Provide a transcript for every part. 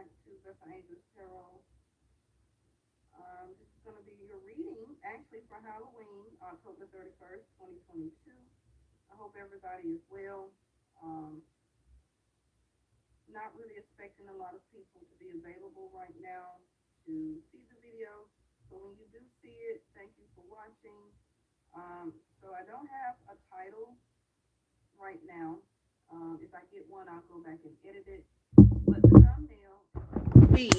back to Vessel Angels Tarot. This is going to be your reading, actually, for Halloween, October 31st, 2022. I hope everybody is well. Um, Not really expecting a lot of people to be available right now to see the video. So when you do see it, thank you for watching. So I don't have a title right now. If I get one, I'll go back and edit it. But the thumbnail will be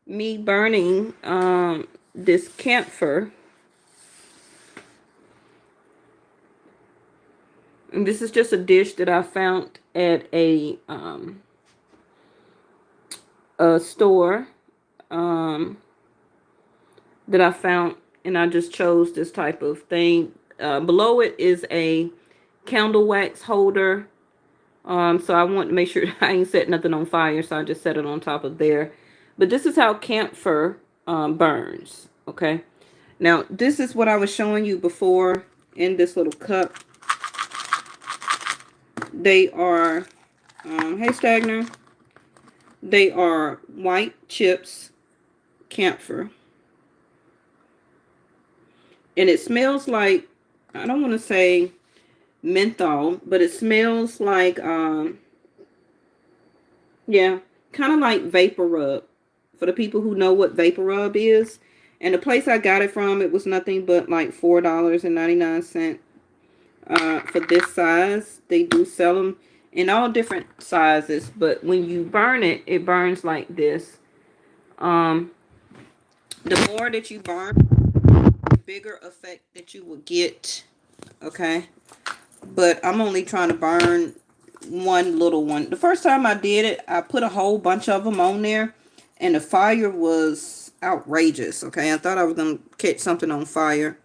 me burning this camphor. And this is just a dish that I found at a store that I found, and I just chose this type of thing. Below it is a candle wax holder. So I want to make sure I ain't set nothing on fire, so I just set it on top of there. But this is how camphor burns, okay? Now, this is what I was showing you before in this little cup. They are, hey Stagner, they are white chips camphor. And it smells like, I don't want to say menthol, but it smells like, yeah, kind of like vapor rub. For the people who know what vapor rub is. And the place I got it from, it was nothing but like $4.99 for this size. They do sell them in all different sizes, but when you burn it, it burns like this. The more that you burn, the bigger effect that you will get. Okay, but I'm only trying to burn one little one. The first time I did it, I put a whole bunch of them on there, and the fire was outrageous. Okay, I thought I was gonna catch something on fire,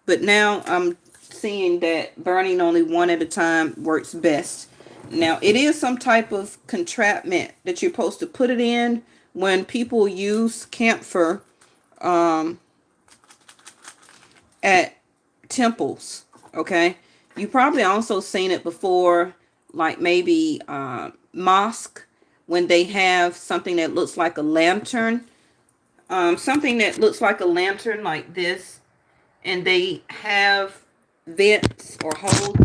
but now I'm seeing that burning only one at a time works best. Now, it is some type of entrapment that you're supposed to put it in when people use camphor at temples, okay? You probably also seen it before, like maybe mosque, when they have something that looks like a lantern, something that looks like a lantern like this, and they have vents or holes,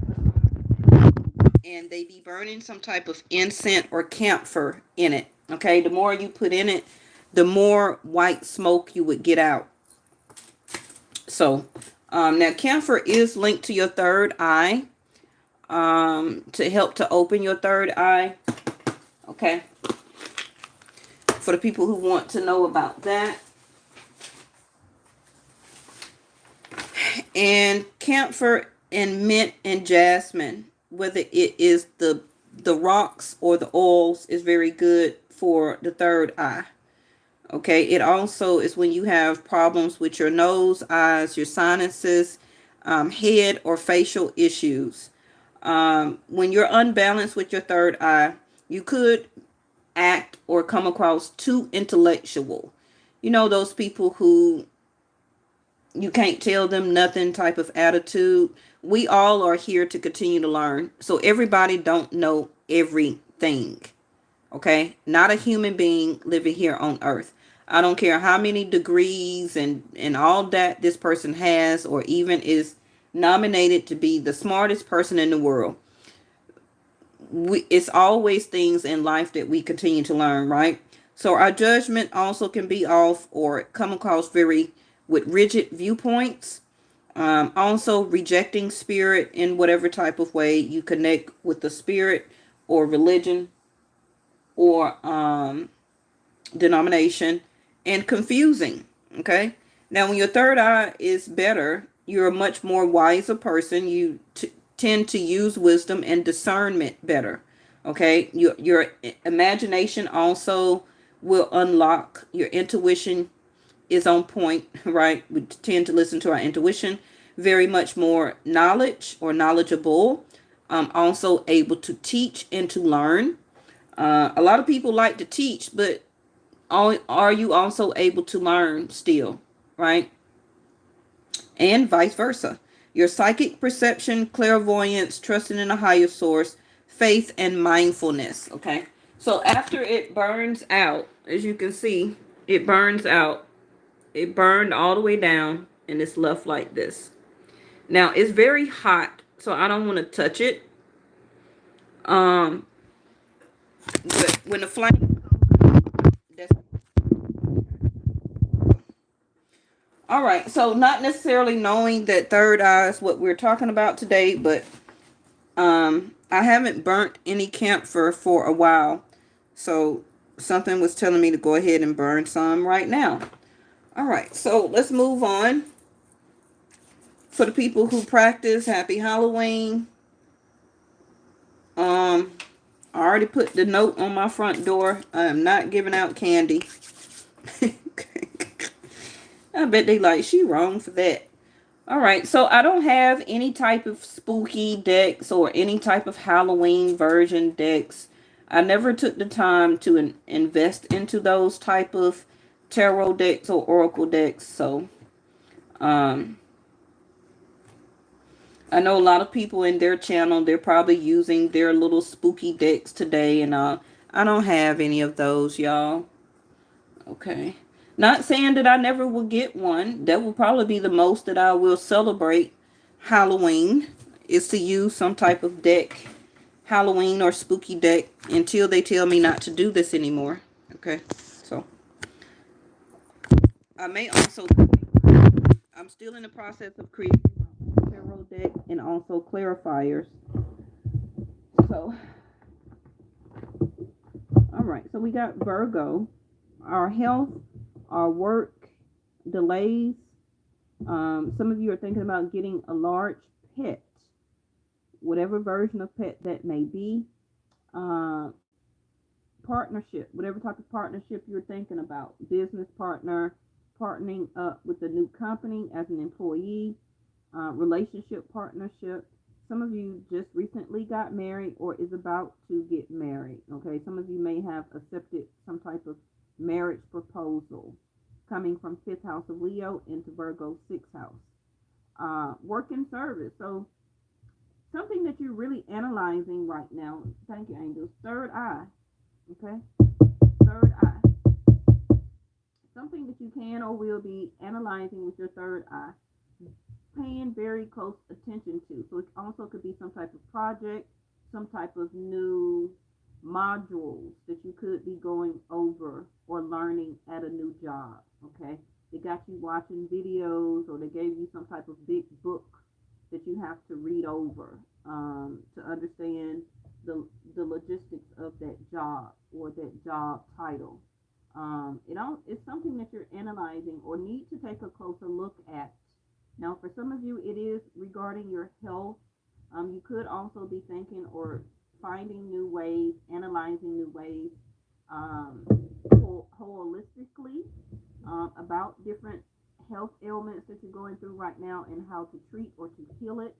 and they be burning some type of incense or camphor in it. Okay, the more you put in it, the more white smoke you would get out. So now camphor is linked to your third eye, to help to open your third eye. Okay, for the people who want to know about that. And camphor and mint and jasmine, whether it is the rocks or the oils, is very good for the third eye. Okay, it also is when you have problems with your nose, eyes, your sinuses, head or facial issues. When you're unbalanced with your third eye, you could act or come across too intellectual. You know, those people who you can't tell them nothing type of attitude. We all are here to continue to learn. So everybody don't know everything. Okay? Not a human being living here on earth. I don't care how many degrees and all that this person has, or even is nominated to be the smartest person in the world. It's always things in life that we continue to learn, right? So our judgment also can be off or come across very with rigid viewpoints. Also rejecting spirit in whatever type of way you connect with the spirit or religion or denomination, and confusing. Okay, now when your third eye is better, you're a much more wiser person. You tend to use wisdom and discernment better. Okay, your imagination also will unlock. Your intuition is on point, right? We tend to listen to our intuition. Very much more knowledge or knowledgeable. Also able to teach and to learn. A lot of people like to teach, but are you also able to learn still, right? And vice versa. Your psychic perception, clairvoyance, trusting in a higher source, faith, and mindfulness. Okay, So after it burns out, as you can see, it burns out. It burned all the way down and it's left like this. Now it's very hot, so I don't want to touch it. Um, but when the flame, that's all right. So not necessarily knowing that third eye is what we're talking about today, but I haven't burnt any camphor for a while, so something was telling me to go ahead and burn some right now. All right, so let's move on. For the people who practice, happy Halloween. I already put the note on my front door. I am not giving out candy. I bet they like, she wrong for that. All right, so I don't have any type of spooky decks or any type of Halloween version decks. I never took the time to invest into those type of tarot decks or oracle decks. So, I know a lot of people in their channel, they're probably using their little spooky decks today, and I don't have any of those, y'all. Okay. Not saying that I never will get one. That will probably be the most that I will celebrate Halloween, is to use some type of deck, Halloween or spooky deck, until they tell me not to do this anymore. Okay. So I may also, I'm still in the process of creating my own tarot deck and also clarifiers. So, all right. So we got Virgo, our health, our work, delays. Some of you are thinking about getting a large pet, whatever version of pet that may be. Partnership, whatever type of partnership you're thinking about. Business partner, partnering up with a new company as an employee, relationship partnership. Some of you just recently got married or is about to get married. Okay, some of you may have accepted some type of marriage proposal coming from 5th house of Leo into Virgo 6th house. Work and service. So something that you're really analyzing right now. Thank you, angels. Third eye. Okay. Third eye. Something that you can or will be analyzing with your third eye. Paying very close attention to. So it also could be some type of project, some type of new modules that you could be going over or learning at a new job. Okay, they got you watching videos, or they gave you some type of big book that you have to read over to understand the logistics of that job or that job title. It's something that you're analyzing or need to take a closer look at. Now, for some of you, it is regarding your health. You could also be thinking or finding new ways, analyzing new ways holistically about different health ailments that you're going through right now and how to treat or to heal it.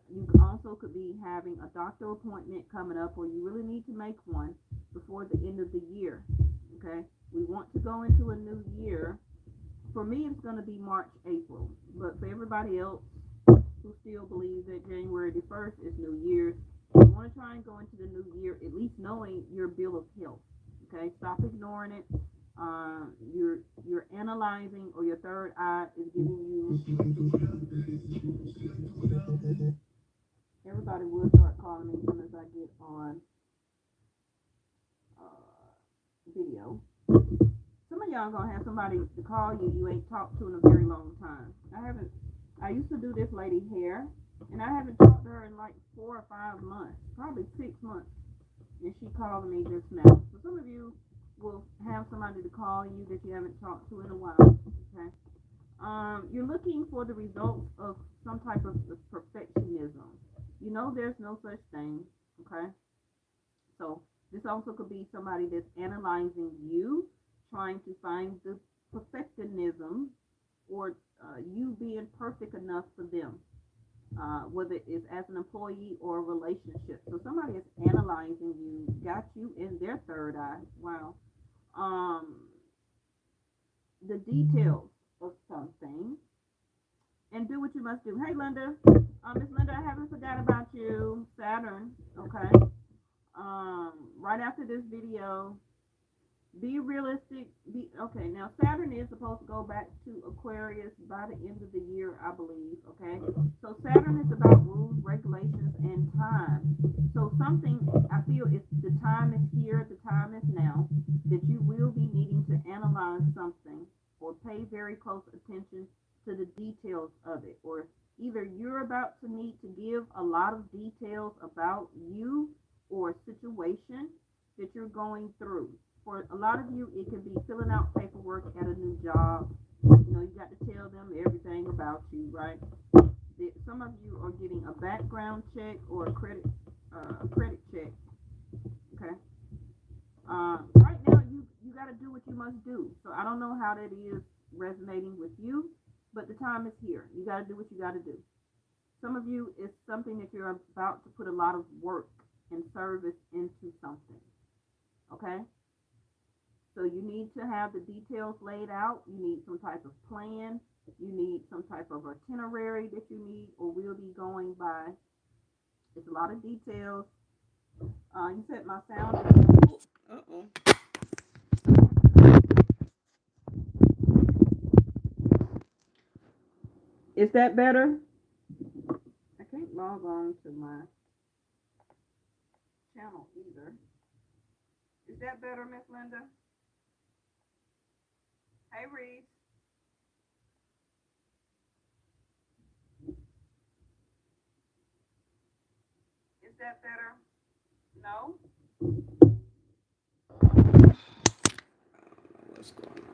You also could be having a doctor appointment coming up, or you really need to make one before the end of the year. Okay, we want to go into a new year. For me, it's going to be March, April, but for everybody else who still believes that January the 1st is New Year's, you want to try and go into the new year at least knowing your bill of health. Okay, stop ignoring it. You're analyzing, or your third eye is giving you. Everybody will start calling me as soon as I get on video. Some of y'all gonna have somebody to call you ain't talked to in a very long time. I used to do this lady hair, and I haven't talked to her in like 4 or 5 months, probably 6 months. And she called me just now. So some of you will have somebody to call you that you haven't talked to in a while. Okay. You're looking for the results of some type of perfectionism. You know there's no such thing. Okay. So this also could be somebody that's analyzing you, trying to find the perfectionism, or you being perfect enough for them, whether it's as an employee or a relationship. So somebody is analyzing you, got you in their third eye. Wow. The details of something, and do what you must do. Hey, Linda. Miss Linda, I haven't forgot about you. Saturn. Okay. Right after this video, be realistic. Okay. Now Saturn is supposed to go back to Aquarius by the end of the year, I believe. Okay. So Saturn is about rules, regulations, and time. So something I feel is the time is here, the time is now, that you will be needing to analyze something or pay very close attention to the details of it, or either you're about to need to give a lot of details about you or a situation that you're going through. For a lot of you, it could be filling out paperwork at a new job. You know, you got to tell them everything about you, right? Some of you are getting a background check or a credit check. Okay. Right now, you got to do what you must do. So I don't know how that is resonating with you, but the time is here. You got to do what you got to do. Some of you, it's something that you're about to put a lot of work and service into something. Okay? So you need to have the details laid out. You need some type of plan. You need some type of itinerary that you need or will be going by. It's a lot of details. You said my sound is... Uh-oh. Is that better? I can't log on to my channel either. Is that better, Miss Linda? Hey, Reese. Is that better? No? What's going on?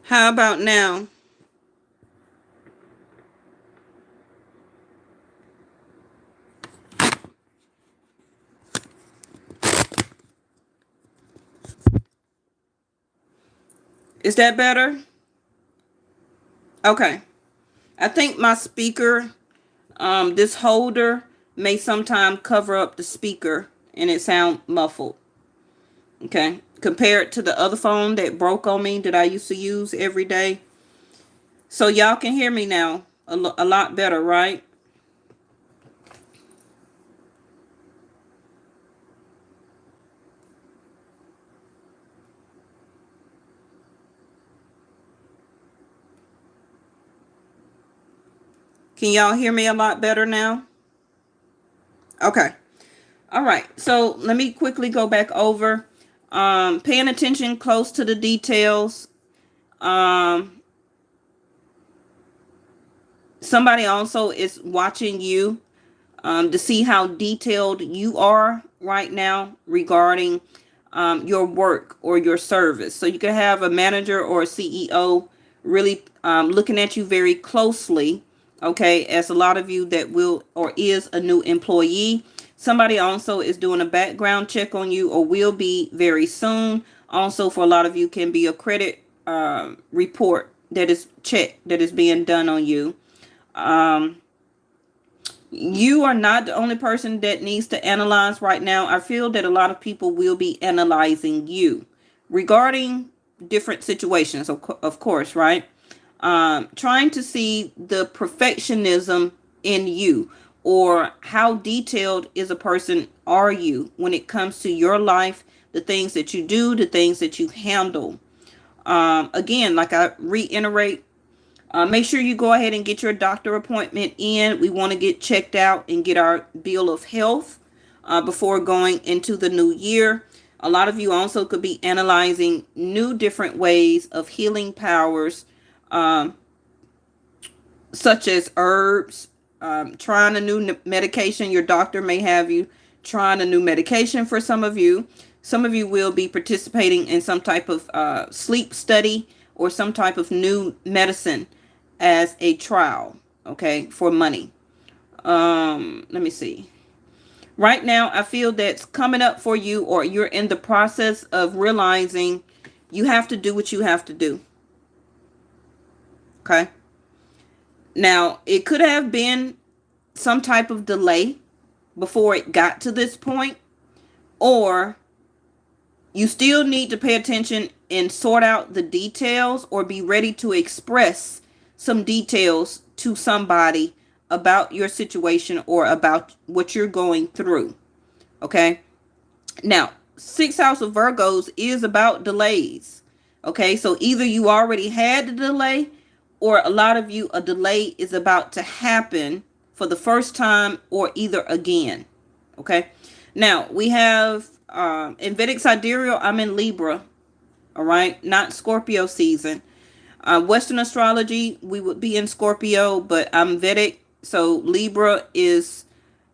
How about now? Is that better? Okay. I think my speaker, this holder may sometime cover up the speaker and it sound muffled. Okay. Compared to the other phone that broke on me that I used to use every day. So y'all can hear me now a lot better, right? Can y'all hear me a lot better now? Okay. All right. So let me quickly go back over. Paying attention close to the details. Somebody also is watching you to see how detailed you are right now regarding your work or your service. So you can have a manager or a CEO really looking at you very closely. Okay, as a lot of you that will or is a new employee, somebody also is doing a background check on you or will be very soon. Also, for a lot of you, can be a credit report that is checked that is being done on you. You are not the only person that needs to analyze right now. I feel that a lot of people will be analyzing you regarding different situations, of course, right? Trying to see the perfectionism in you, or how detailed is a person are you when it comes to your life, the things that you do, the things that you handle. Again, like I reiterate, make sure you go ahead and get your doctor appointment in. We want to get checked out and get our bill of health before going into the new year. A lot of you also could be analyzing new different ways of healing powers, such as herbs, trying a new medication. Your doctor may have you trying a new medication for some of you. Some of you will be participating in some type of sleep study or some type of new medicine as a trial, okay, for money. Let me see. Right now, I feel that's coming up for you, or you're in the process of realizing you have to do what you have to do. Okay. Now, it could have been some type of delay before it got to this point, or you still need to pay attention and sort out the details, or be ready to express some details to somebody about your situation or about what you're going through. Okay. Now, 6th house of Virgos is about delays. Okay. So either you already had the delay, or a lot of you, a delay is about to happen for the first time or either again. Okay. Now we have in Vedic Sidereal, I'm in Libra. All right. Not Scorpio season. Western astrology, we would be in Scorpio, but I'm Vedic. So Libra is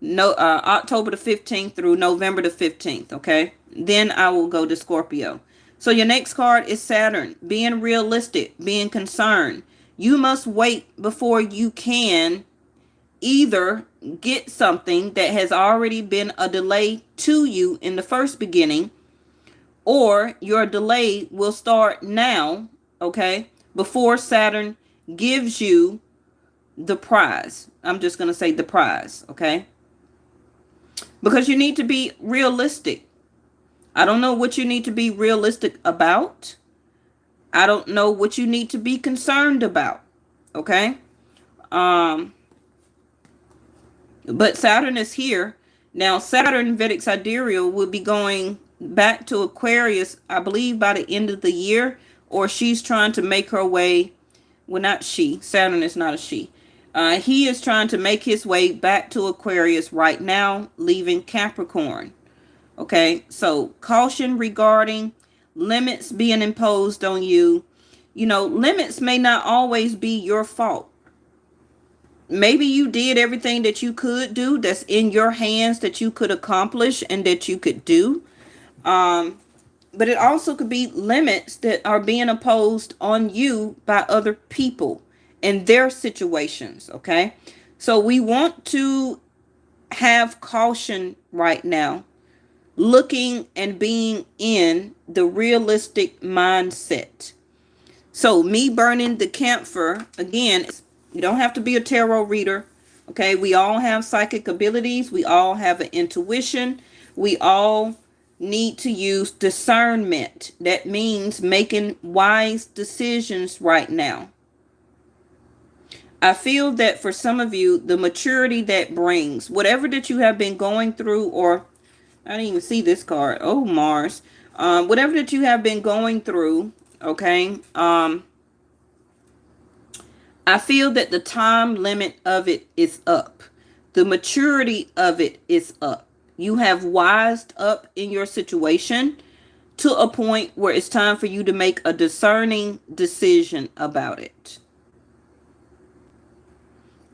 October the 15th through November the 15th. Okay. Then I will go to Scorpio. So your next card is Saturn. Being realistic, being concerned. You must wait before you can either get something that has already been a delay to you in the first beginning, or your delay will start now, okay, before Saturn gives you the prize. I'm just going to say the prize, okay? Because you need to be realistic. I don't know what you need to be realistic about. I don't know what you need to be concerned about, okay? But Saturn is here. Now, Saturn, Vedic Sidereal, will be going back to Aquarius, I believe, by the end of the year. Or she's trying to make her way. Well, not she. Saturn is not a she. He is trying to make his way back to Aquarius right now, leaving Capricorn. Okay, so caution regarding limits being imposed on you. You know, limits may not always be your fault. Maybe you did everything that you could do, that's in your hands, that you could accomplish and that you could do. But it also could be limits that are being imposed on you by other people and their situations. Okay. So we want to have caution right now, looking and being in the realistic mindset. So me burning the camphor, again, you don't have to be a tarot reader. Okay. We all have psychic abilities. We all have an intuition. We all need to use discernment. That means making wise decisions right now. I feel that for some of you, the maturity that brings, whatever that you have been going through, or I didn't even see this card. Oh, Mars. Whatever that you have been going through, okay, I feel that the time limit of it is up. The maturity of it is up. You have wised up in your situation to a point where it's time for you to make a discerning decision about it.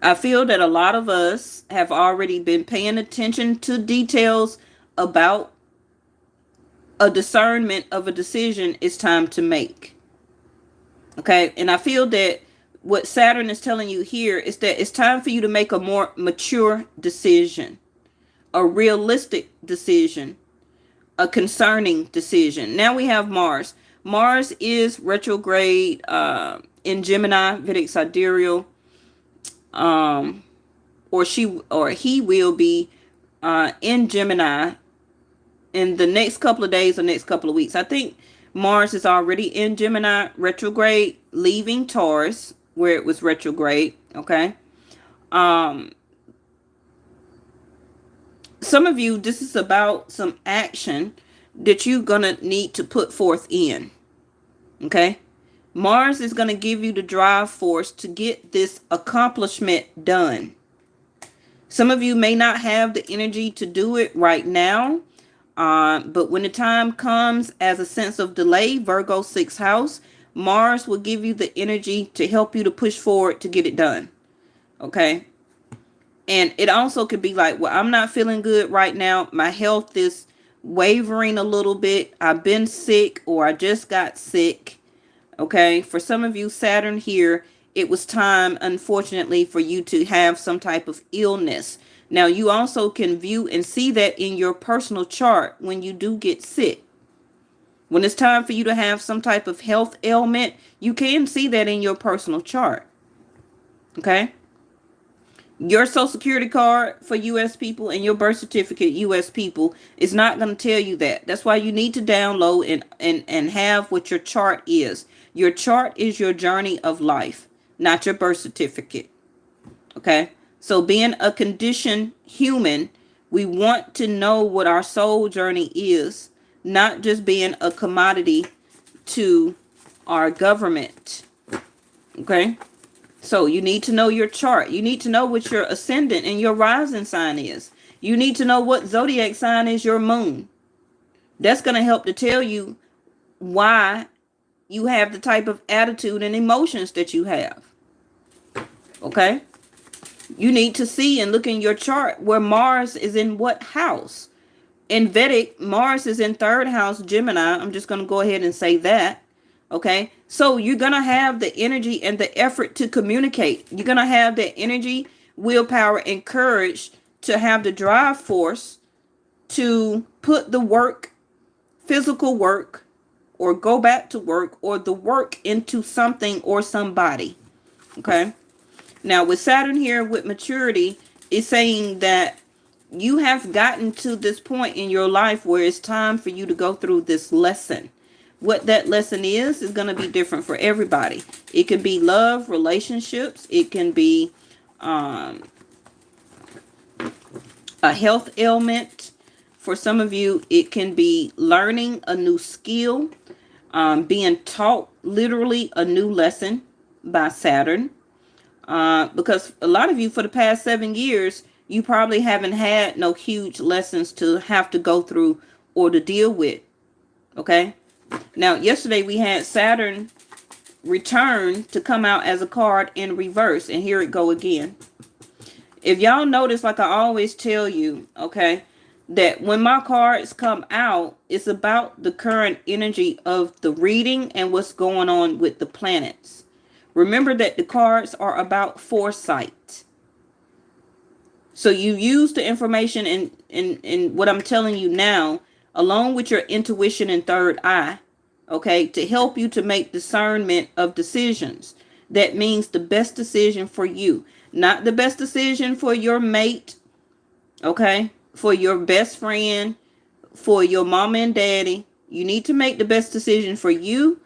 I feel that a lot of us have already been paying attention to details about a discernment of a decision it's time to make. Okay, and I feel that what Saturn is telling you here is that it's time for you to make a more mature decision, a realistic decision, a concerning decision. Now we have Mars. Mars is retrograde in Gemini, Vedic Sidereal. Or he will be in Gemini in the next couple of days or next couple of weeks. I think Mars is already in Gemini retrograde, leaving Taurus where it was retrograde. Okay. Some of you, this is about some action that you're going to need to put forth in. Okay. Mars is going to give you the drive force to get this accomplishment done. Some of you may not have the energy to do it right now. But when the time comes, as a sense of delay, Virgo 6th house, Mars will give you the energy to help you to push forward to get it done. Okay. And it also could be like, well, I'm not feeling good right now. My health is wavering a little bit. I've been sick, or I just got sick. Okay. For some of you, Saturn here, it was time, unfortunately, for you to have some type of illness. Now, you also can view and see that in your personal chart when you do get sick. When it's time for you to have some type of health ailment, you can see that in your personal chart. Okay. Your social security card for US people and your birth certificate US people is not going to tell you that. That's why you need to download and have what your chart is. Your chart is your journey of life, not your birth certificate. Okay? So being a conditioned human, we want to know what our soul journey is, not just being a commodity to our government. Okay? So you need to know your chart. You need to know what your ascendant and your rising sign is. You need to know what zodiac sign is your moon. That's going to help to tell you why you have the type of attitude and emotions that you have. Okay? You need to see and look in your chart where Mars is in what house. In Vedic, Mars is in third house, Gemini. I'm just going to go ahead and say that. Okay, so you're going to have the energy and the effort to communicate. You're going to have the energy, willpower, and courage to have the drive force to put the work, physical work, or go back to work, or the work into something or somebody. Okay, now with Saturn here with maturity, it's saying that you have gotten to this point in your life where it's time for you to go through this lesson. What that lesson is going to be different for everybody. It can be love, relationships. It can be a health ailment. For some of you, it can be learning a new skill, being taught literally a new lesson by Saturn. Because a lot of you for the past 7 years, you probably haven't had no huge lessons to have to go through or to deal with. Okay. Now, yesterday we had Saturn return to come out as a card in reverse. And here it go again. If y'all notice, like I always tell you, okay, that when my cards come out, it's about the current energy of the reading and what's going on with the planets. Remember that the cards are about foresight. So you use the information in what I'm telling you now, along with your intuition and third eye, okay, to help you to make discernment of decisions. That means the best decision for you, not the best decision for your mate, okay, for your best friend, for your mama and daddy. You need to make the best decision for you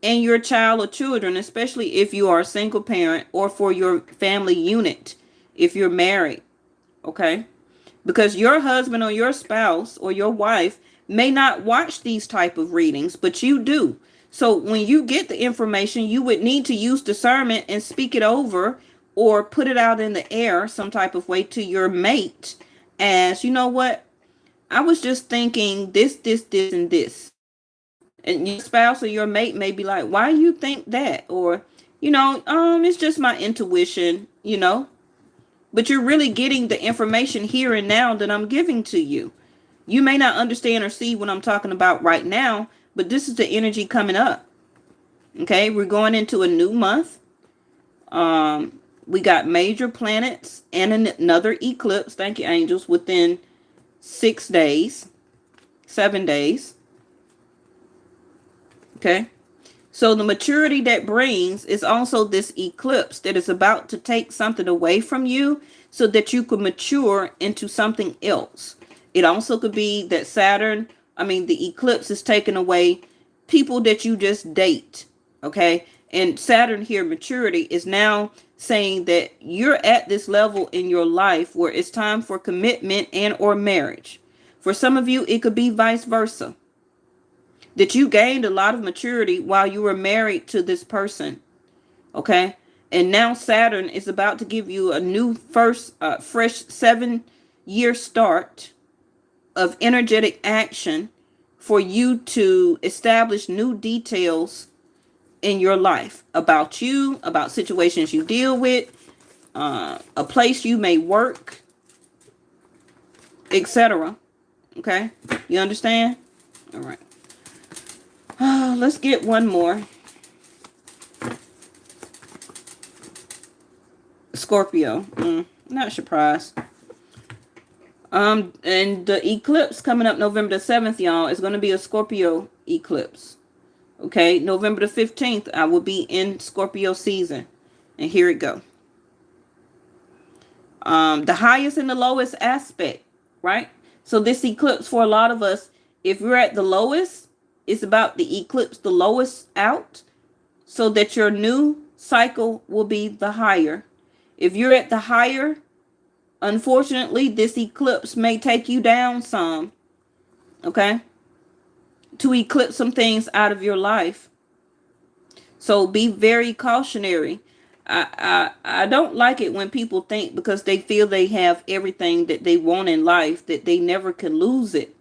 and your child or children, especially if you are a single parent, or for your family unit if you're married, okay? Because your husband or your spouse or your wife may not watch these type of readings, but you do. So when you get the information, you would need to use discernment and speak it over or put it out in the air some type of way to your mate as, you know what, I was just thinking this, and this. And your spouse or your mate may be like, why you think that? Or, it's just my intuition, but you're really getting the information here and now that I'm giving to you. You may not understand or see what I'm talking about right now, but this is the energy coming up. Okay, we're going into a new month. We got major planets and another eclipse, thank you angels, within 7 days. Okay, so the maturity that brings is also this eclipse that is about to take something away from you so that you could mature into something else. It also could be that the eclipse is taking away people that you just date. Okay, and Saturn here, maturity, is now saying that you're at this level in your life where it's time for commitment and or marriage. For some of you, it could be vice versa. That you gained a lot of maturity while you were married to this person. Okay. And now Saturn is about to give you a new fresh 7-year start of energetic action for you to establish new details in your life about you, about situations you deal with, a place you may work, etc. Okay. You understand? All right. Let's get one more. Scorpio. Not surprised. And the eclipse coming up November the 7th, y'all, is going to be a Scorpio eclipse. Okay, November the 15th, I will be in Scorpio season. And here it go. The highest and the lowest aspect, right? So this eclipse for a lot of us, if we're at the lowest, it's about the eclipse the lowest out so that your new cycle will be the higher. If you're at the higher, unfortunately, this eclipse may take you down some, okay? To eclipse some things out of your life. So be very cautionary. I don't like it when people think because they feel they have everything that they want in life that they never can lose it.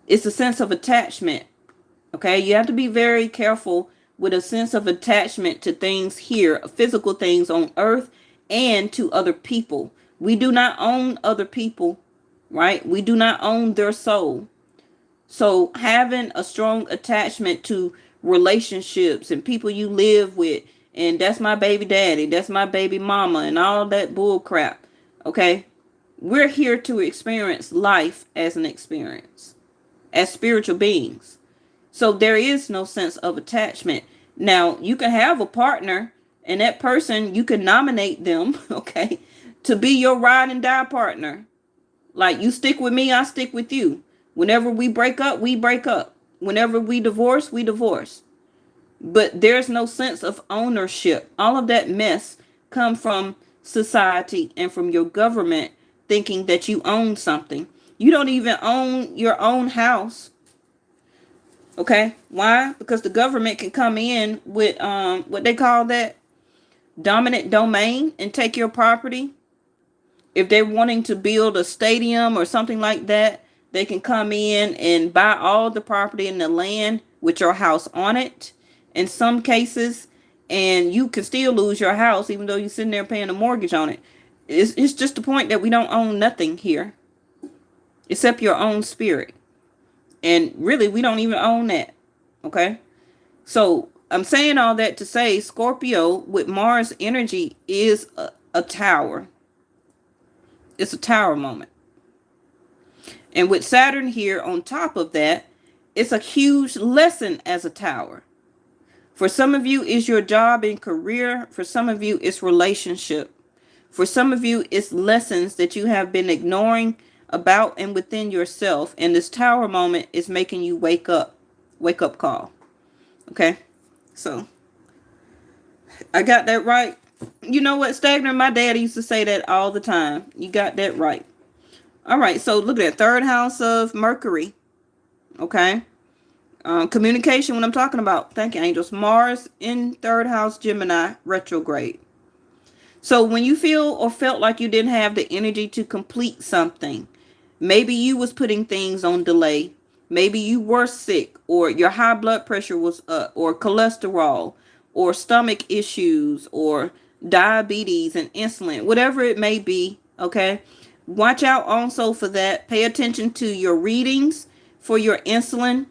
It's a sense of attachment. Okay, you have to be very careful with a sense of attachment to things here, physical things on earth and to other people. We do not own other people, right? We do not own their soul. So having a strong attachment to relationships and people you live with, and that's my baby daddy, that's my baby mama, and all that bull crap. Okay, we're here to experience life as an experience, as spiritual beings. So there is no sense of attachment. Now, you can have a partner, and that person, you can nominate them, okay, to be your ride and die partner. Like, you stick with me, I stick with you. Whenever we break up, we break up. Whenever we divorce, we divorce. But there's no sense of ownership. All of that mess come from society and from your government thinking that you own something. You don't even own your own house. Okay? Why? Because the government can come in with what they call that dominant domain and take your property. If they're wanting to build a stadium or something like that, they can come in and buy all the property and the land with your house on it in some cases, and you can still lose your house even though you're sitting there paying a mortgage on it. It's just the point that we don't own nothing here except your own spirit. And really, we don't even own that. Okay? So I'm saying all that to say Scorpio with Mars energy is a tower. It's a tower moment. And with Saturn here on top of that, it's a huge lesson as a tower. For some of you, it's your job and career. For some of you, it's relationship. For some of you, it's lessons that you have been ignoring about and within yourself. And this tower moment is making you wake up. Wake up call. Okay? So, I got that right. You know what, Stagner? My dad used to say that all the time. You got that right. All right, so look at that. Third house of Mercury. Okay. Communication, what I'm talking about. Thank you, angels. Mars in third house, Gemini, retrograde. So when you feel or felt like you didn't have the energy to complete something, maybe you was putting things on delay. Maybe you were sick, or your high blood pressure was up, or cholesterol, or stomach issues, or diabetes and insulin, whatever it may be. Okay. Watch out also for that. Pay attention to your readings for your insulin.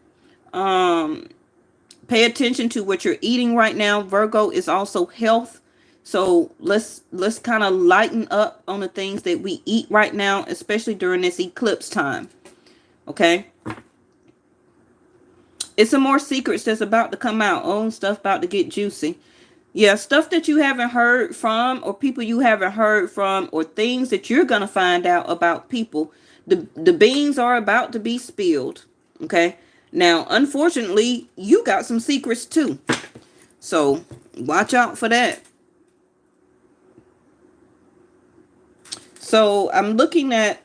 Pay attention to what you're eating right now. Virgo is also health. So let's kind of lighten up on the things that we eat right now, especially during this eclipse time. Okay. It's some more secrets that's about to come out. Oh, stuff about to get juicy. Yeah, stuff that you haven't heard from, or people you haven't heard from, or things that you're going to find out about people. The beans are about to be spilled. Okay. Now, unfortunately, you got some secrets too. So watch out for that. So I'm looking at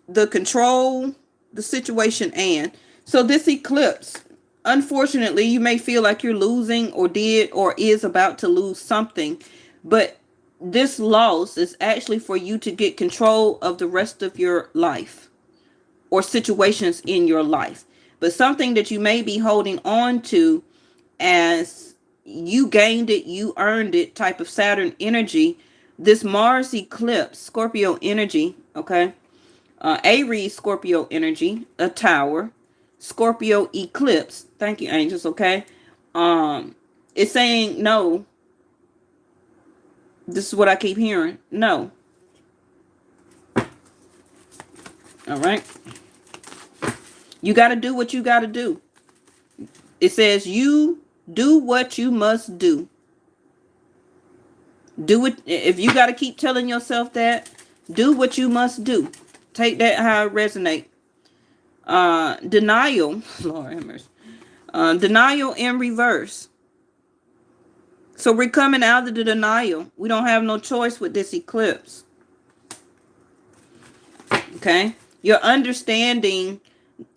the control, the situation, and so this eclipse, unfortunately, you may feel like you're losing or did or is about to lose something, but this loss is actually for you to get control of the rest of your life or situations in your life. But something that you may be holding on to as you gained it, you earned it type of Saturn energy. This Mars eclipse, Scorpio energy, okay? Aries, Scorpio energy, a tower. Scorpio eclipse. Thank you, angels, okay? It's saying no. This is what I keep hearing. No. All right. You got to do what you got to do. It says you do what you must do. Do it. If you got to keep telling yourself that, do what you must do. Take that how it resonate. Denial. Lord have mercy. Denial in reverse. So we're coming out of the denial. We don't have no choice with this eclipse. Okay? You're understanding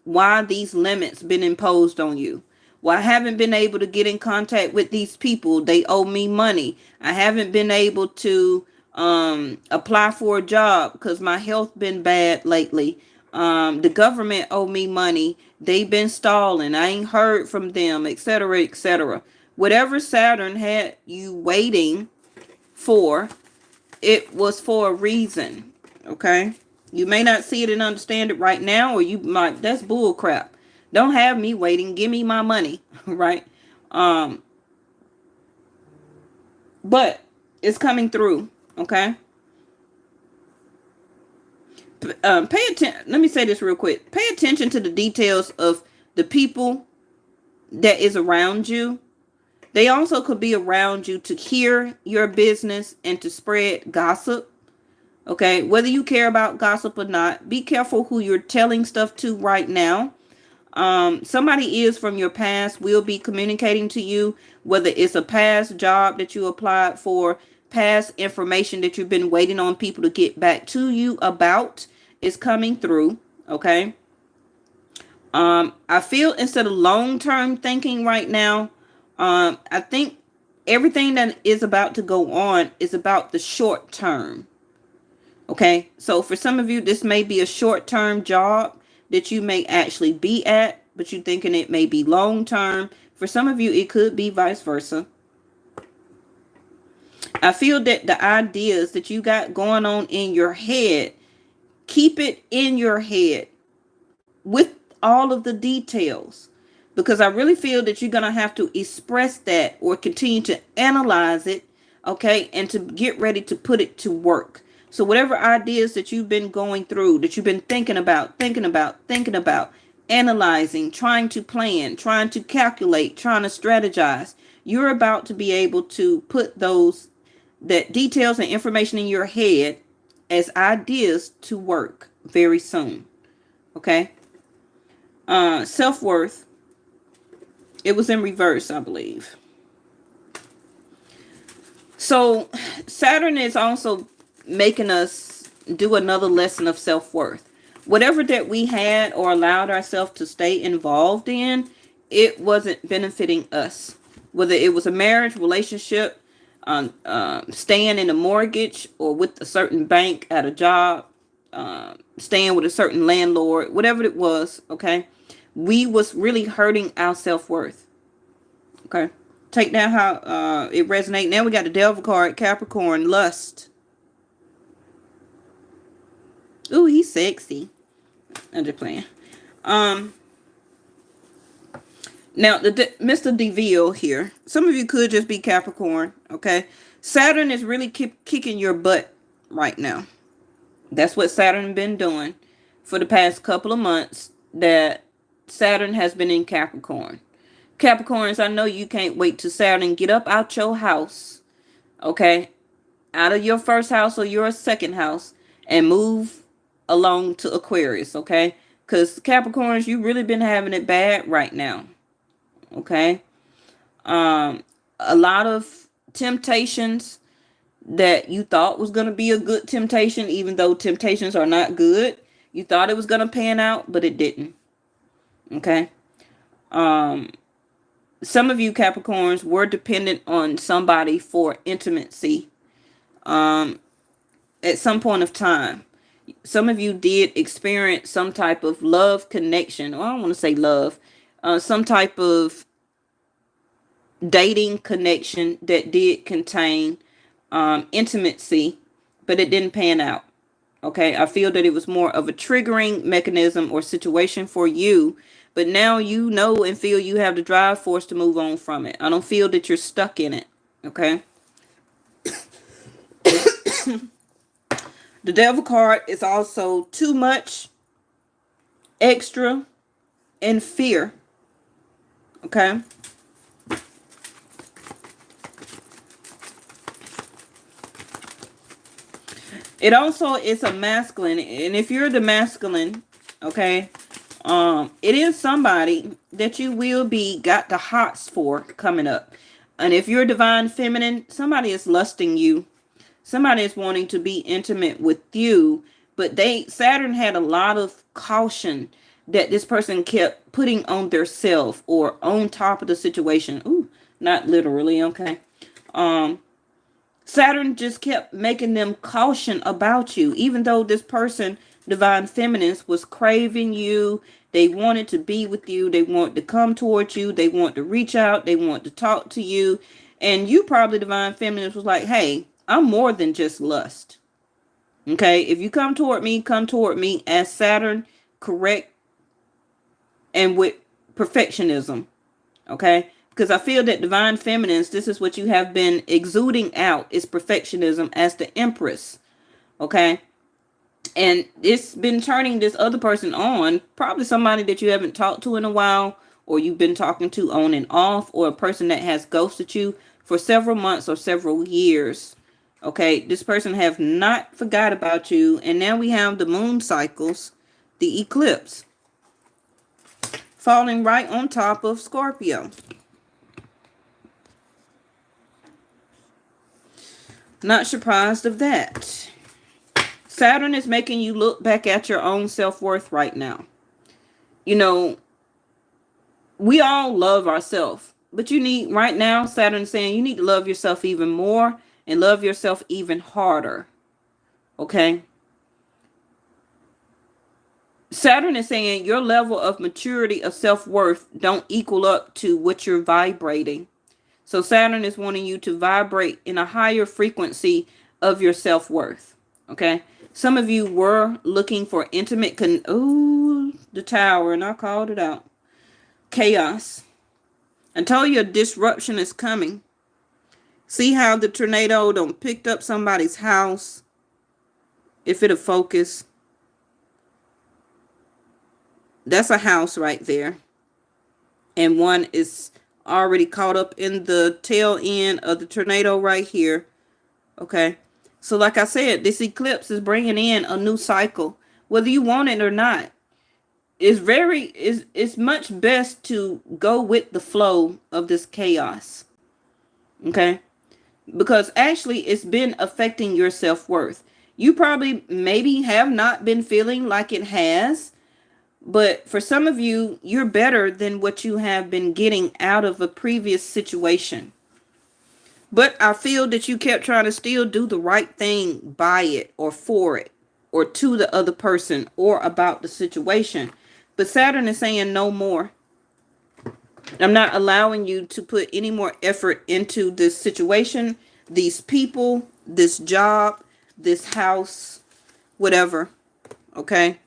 why these limits been imposed on you. Well, I haven't been able to get in contact with these people. They owe me money. I haven't been able to apply for a job because my health been bad lately. The government owe me money. They've been stalling. I ain't heard from them, etc., etc. Whatever Saturn had you waiting for, it was for a reason. Okay? You may not see it and understand it right now, or you might, that's bull crap. Don't have me waiting. Give me my money, right? But it's coming through, okay? Pay attention. Let me say this real quick. Pay attention to the details of the people that is around you. They also could be around you to hear your business and to spread gossip. Okay, whether you care about gossip or not, be careful who you're telling stuff to right now. Somebody is from your past will be communicating to you, whether it's a past job that you applied for, past information that you've been waiting on people to get back to you about is coming through. Okay. I feel instead of long-term thinking right now, I think everything that is about to go on is about the short term. Okay, so for some of you, this may be a short-term job that you may actually be at, but you're thinking it may be long-term. For some of you, it could be vice versa. I feel that the ideas that you got going on in your head, keep it in your head with all of the details, because I really feel that you're going to have to express that or continue to analyze it, okay, and to get ready to put it to work. So whatever ideas that you've been going through, that you've been thinking about, analyzing, trying to plan, trying to calculate, trying to strategize, you're about to be able to put that details and information in your head as ideas to work very soon. Okay. Self-worth. It was in reverse, I believe. So Saturn is also making us do another lesson of self-worth. Whatever that we had or allowed ourselves to stay involved in, it wasn't benefiting us. Whether it was a marriage, relationship, staying in a mortgage or with a certain bank at a job, staying with a certain landlord, whatever it was, okay? We was really hurting our self-worth. Okay? Take down how it resonates. Now we got the Devil card, Capricorn, lust. Ooh, he's sexy. I'm just playing. Now the Mr. DeVille here. Some of you could just be Capricorn. Okay, Saturn is really kicking your butt right now. That's what Saturn been doing for the past couple of months. That Saturn has been in Capricorn. Capricorns, I know you can't wait to Saturn get up out your house. Okay, out of your first house or your second house and move along to Aquarius, okay? Because Capricorns, you really been having it bad right now, okay? A lot of temptations that you thought was going to be a good temptation, even though temptations are not good. You thought it was going to pan out, but it didn't, okay? Some of you Capricorns were dependent on somebody for intimacy at some point of time. Some of you did experience some type of love connection, or I don't want to say love, some type of dating connection that did contain intimacy, but it didn't pan out. Okay, I feel that it was more of a triggering mechanism or situation for you, but now you know and feel you have the drive force to move on from it. I don't feel that you're stuck in it. Okay. The Devil card is also too much, extra, and fear. Okay. It also is a masculine. And if you're the masculine, okay, it is somebody that you will be got the hots for coming up. And if you're divine feminine, somebody is lusting you. Somebody is wanting to be intimate with you. But Saturn had a lot of caution that this person kept putting on their self or on top of the situation. Ooh, not literally, okay. Saturn just kept making them caution about you, even though this person, divine feminines, was craving you. They wanted to be with you. They want to come towards you. They want to reach out. They want to talk to you. And you probably, divine feminines, was like, hey, I'm more than just lust. Okay, if you come toward me as Saturn, correct, and with perfectionism. Okay, because I feel that divine feminines, this is what you have been exuding out, is perfectionism as the Empress. Okay, and it's been turning this other person on, probably somebody that you haven't talked to in a while, or you've been talking to on and off, or a person that has ghosted you for several months or several years. Okay, this person have not forgot about you. And now we have the moon cycles, the eclipse, falling right on top of Scorpio. Not surprised of that. Saturn is making you look back at your own self-worth right now. You know, we all love ourselves. But you need, right now, Saturn is saying you need to love yourself even more and love yourself even harder. Okay? Saturn is saying your level of maturity of self-worth don't equal up to what you're vibrating. So Saturn is wanting you to vibrate in a higher frequency of your self-worth. Okay? Some of you were looking for intimate, the tower, and I called it out. Chaos. I told you a disruption is coming. See how the tornado done picked up somebody's house? If it'll focus. That's a house right there. And one is already caught up in the tail end of the tornado right here. Okay. So like I said, this eclipse is bringing in a new cycle. Whether you want it or not. It's much best to go with the flow of this chaos. Okay. Because actually it's been affecting your self-worth. You probably maybe have not been feeling like it has. But for some of you, you're better than what you have been getting out of a previous situation. But I feel that you kept trying to still do the right thing by it or for it or to the other person or about the situation. But Saturn is saying no more. I'm not allowing you to put any more effort into this situation, these people, this job, this house, whatever. Okay?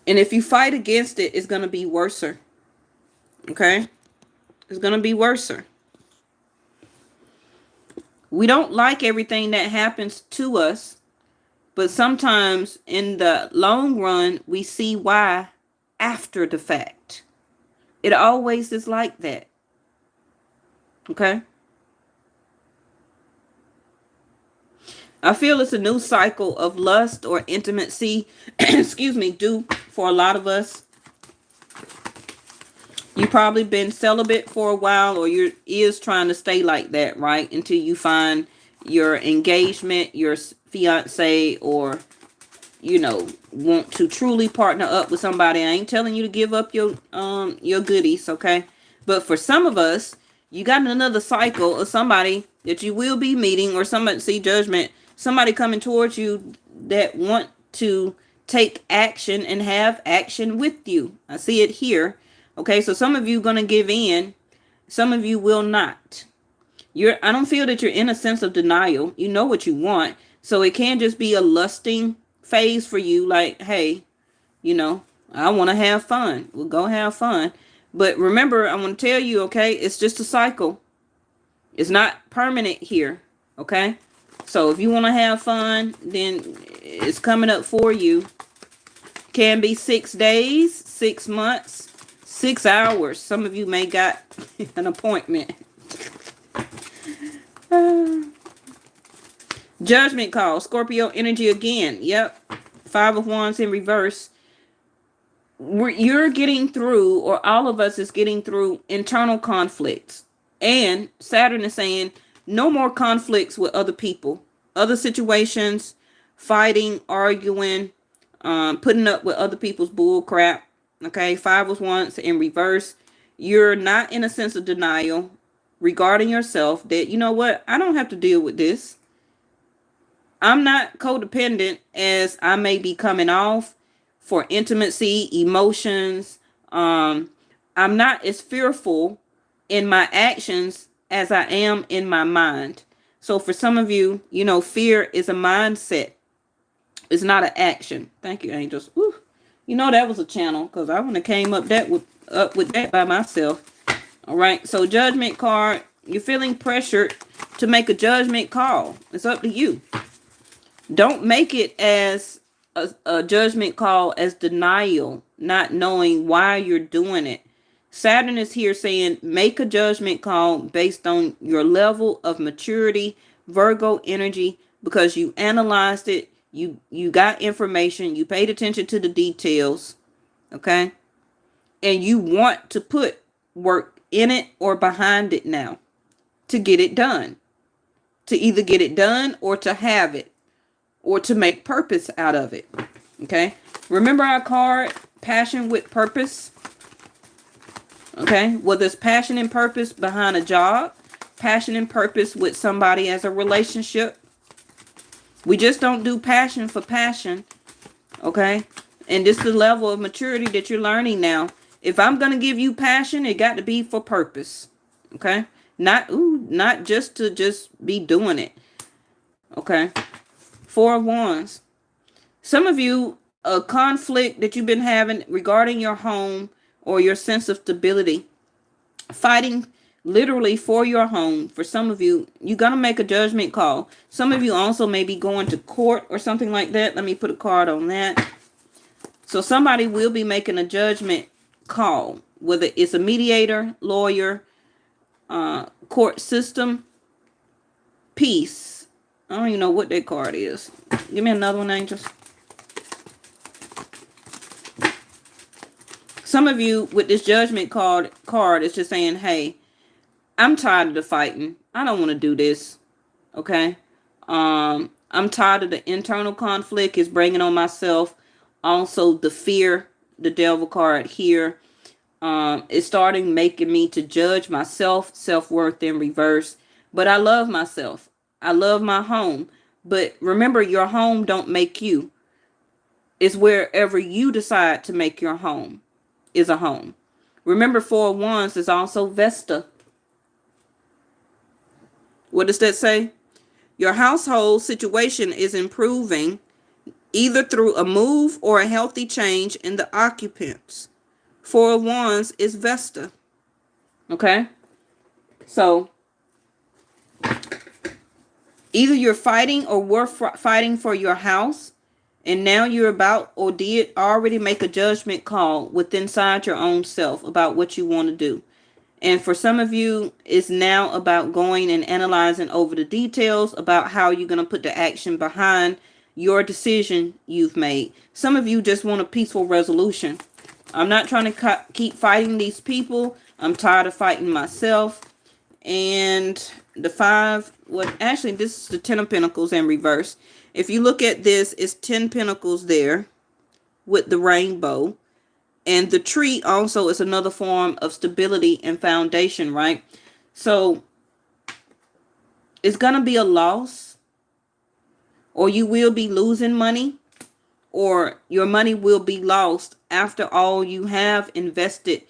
And if you fight against it, it's going to be worser. Okay? It's going to be worser. We don't like everything that happens to us. But sometimes in the long run, we see why after the fact. It always is like that. Okay? I feel it's a new cycle of lust or intimacy, excuse me, due for a lot of us. You've probably been celibate for a while, or you're trying to stay like that, right? Until you find your engagement, your fiance, or, you know, want to truly partner up with somebody. I ain't telling you to give up your goodies, okay? But for some of us, you got another cycle of somebody that you will be meeting, or somebody, see Judgment, somebody coming towards you that want to take action and have action with you. I see it here. Okay, so some of you going to give in. Some of you will not. I don't feel that you're in a sense of denial. You know what you want. So it can just be a lusting phase for you. Like, hey, you know, I want to have fun. We'll go have fun. But remember, I want to tell you, okay, it's just a cycle. It's not permanent here. Okay. So if you want to have fun, then it's coming up for you. Can be 6 days, 6 months, 6 hours. Some of you may got an appointment. Judgment call. Scorpio energy again. Yep. 5 of Wands in reverse. You're getting through, or all of us is getting through internal conflicts. And Saturn is saying no more conflicts with other people, other situations, fighting, arguing, putting up with other people's bull crap. Okay, 5 was once in reverse. You're not in a sense of denial regarding yourself that, you know what, I don't have to deal with this. I'm not codependent as I may be coming off for intimacy, emotions. I'm not as fearful in my actions as I am in my mind. So for some of you, you know, fear is a mindset. It's not an action. Thank you, angels. Woo. You know that was a channel because I wouldn't have came up with that by myself. All right. So judgment card. You're feeling pressured to make a judgment call. It's up to you. Don't make it as a judgment call as denial, not knowing why you're doing it. Saturn is here saying make a judgment call based on your level of maturity, Virgo energy, because you analyzed it, you got information, you paid attention to the details, okay? And you want to put work in it or behind it now to get it done. To either get it done or to have it or to make purpose out of it, okay? Remember our card, passion with purpose. Okay, well, there's passion and purpose behind a job, passion and purpose with somebody as a relationship. We just don't do passion for passion, okay? And this is the level of maturity that you're learning now. If I'm going to give you passion, it got to be for purpose, okay? Not just to just be doing it, okay? 4 of Wands. Some of you, a conflict that you've been having regarding your home, or your sense of stability, fighting literally for your home. For some of you, you're going to make a judgment call. Some of you also may be going to court or something like that. Let me put a card on that. So somebody will be making a judgment call, whether it's a mediator, lawyer, court system, peace. I don't even know what that card is. Give me another one, angels. Some of you with this judgment card is just saying, hey, I'm tired of the fighting. I don't want to do this. Okay. I'm tired of the internal conflict it's bringing on myself. Also the fear, the devil card here. It's starting making me to judge myself, self-worth in reverse. But I love myself. I love my home. But remember, your home don't make you. It's wherever you decide to make your home is a home. Remember, 4 of Wands is also Vesta. What does that say? Your household situation is improving either through a move or a healthy change in the occupants. 4 of Wands is Vesta. Okay? So, either you're fighting or we're fighting for your house. And now you're about or did already make a judgment call within inside your own self about what you want to do. And for some of you, it's now about going and analyzing over the details about how you're going to put the action behind your decision you've made. Some of you just want a peaceful resolution. I'm not trying to keep fighting these people. I'm tired of fighting myself. And the 5, actually, this is the 10 of Pentacles in reverse. If you look at this, it's 10 Pentacles there with the rainbow. And the tree also is another form of stability and foundation, right? So it's going to be a loss, or you will be losing money, or your money will be lost after all you have invested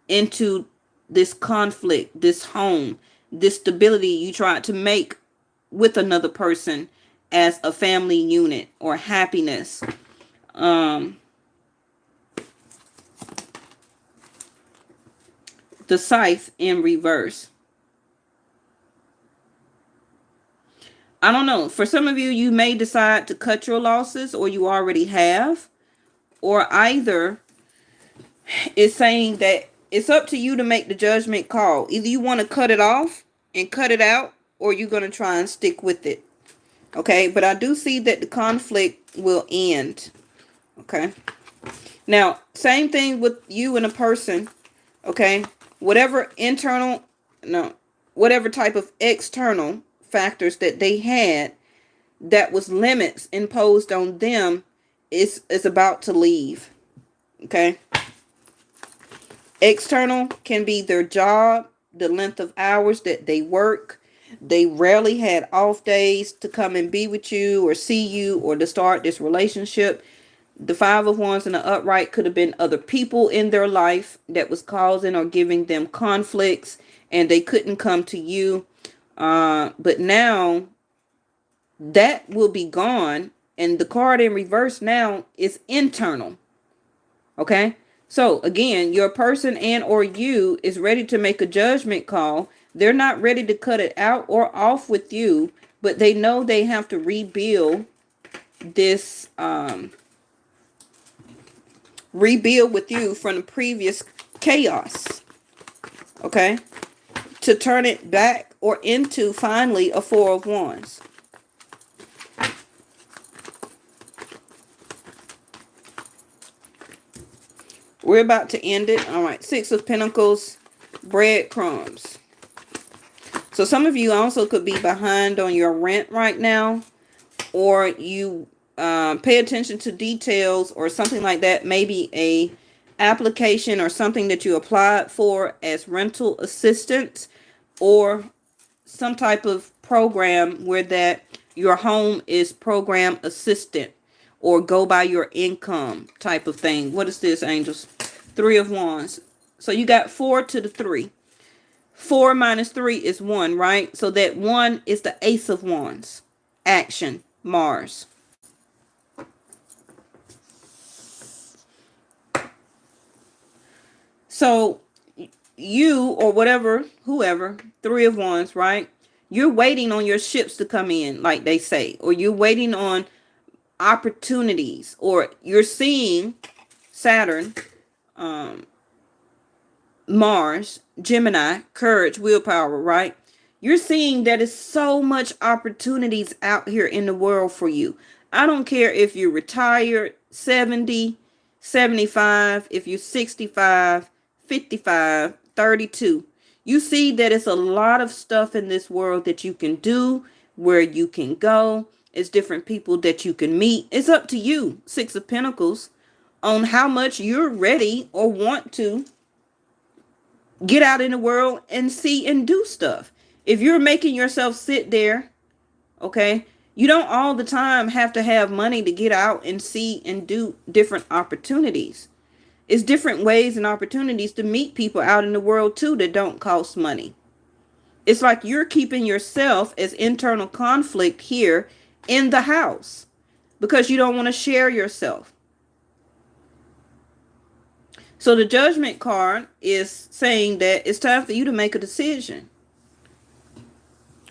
into this conflict, this home, this stability you tried to make with another person as a family unit or happiness. The scythe in reverse. I don't know. For some of you, you may decide to cut your losses, or you already have. Or either it's saying that it's up to you to make the judgment call. Either you want to cut it off and cut it out, or you're going to try and stick with it. Okay, but I do see that the conflict will end. Okay. Now, same thing with you and a person. Okay. Whatever internal, no, whatever type of external factors that they had that was limits imposed on them is about to leave. Okay. External can be their job, the length of hours that they work. They rarely had off days to come and be with you or see you or to start this relationship. The Five of Wands in the upright could have been other people in their life that was causing or giving them conflicts, and they couldn't come to you. But now that will be gone, and the card in reverse now is internal. Okay. So again, your person and or you is ready to make a judgment call. They're not ready to cut it out or off with you, but they know they have to rebuild this, rebuild with you from the previous chaos. Okay. To turn it back or into finally a Four of Wands. We're about to end it. All right. Six of Pentacles, breadcrumbs. So some of you also could be behind on your rent right now, or you pay attention to details or something like that. Maybe a application or something that you applied for as rental assistance, or some type of program where that your home is program assistant or go by your income type of thing. What is this, angels? Three of Wands. So you got 4 to the 3. 4 minus 3 is 1, right? So that 1 is the Ace of Wands. Action, Mars. So you or whatever, whoever, 3 of Wands, right? You're waiting on your ships to come in, like they say, or you're waiting on opportunities, or you're seeing Saturn, Mars, Gemini, courage, willpower, right? You're seeing that it's so much opportunities out here in the world for you. I don't care if you're retired, 70, 75, if you're 65, 55, 32. You see that it's a lot of stuff in this world that you can do, where you can go. It's different people that you can meet. It's up to you, Six of Pentacles, on how much you're ready or want to get out in the world and see and do stuff. If you're making yourself sit there, okay, you don't all the time have to have money to get out and see and do different opportunities. It's different ways and opportunities to meet people out in the world too that don't cost money. It's like you're keeping yourself as internal conflict here in the house because you don't want to share yourself. So the Judgment card is saying that it's time for you to make a decision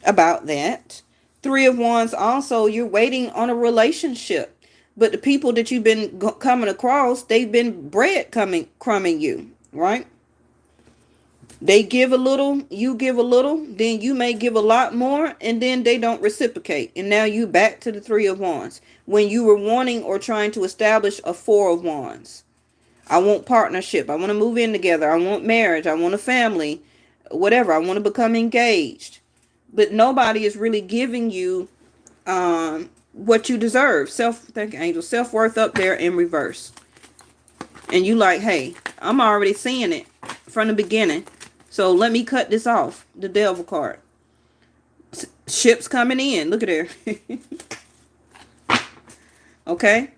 about that. 3 of Wands also, you're waiting on a relationship. But the people that you've been coming across, they've been crumbing you, right? They give a little, you give a little, then you may give a lot more, and then they don't reciprocate. And now you back to the 3 of Wands when you were wanting or trying to establish a 4 of Wands. I want partnership. I want to move in together. I want marriage. I want a family. Whatever. I want to become engaged. But nobody is really giving you what you deserve. Thank you, angel. Self-worth up there in reverse. And you like, hey, I'm already seeing it from the beginning. So let me cut this off. The Devil card. Ships coming in. Look at there. Okay.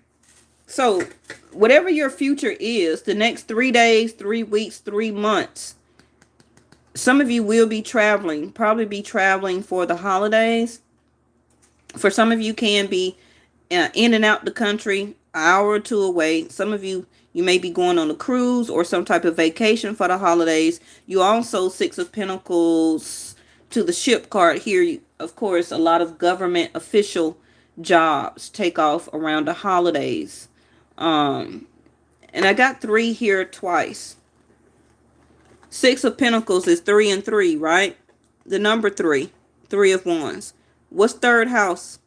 So whatever your future is, the next 3 days, 3 weeks, 3 months, some of you will be traveling, probably be traveling for the holidays. For some of you can be in and out the country, an hour or two away. Some of you, you may be going on a cruise or some type of vacation for the holidays. You also, 6 of Pentacles to the ship card here. Of course, a lot of government official jobs take off around the holidays. And I got 3 here twice. 6 of Pentacles is 3 and 3, right? The number 3. 3 of Wands. What's third house?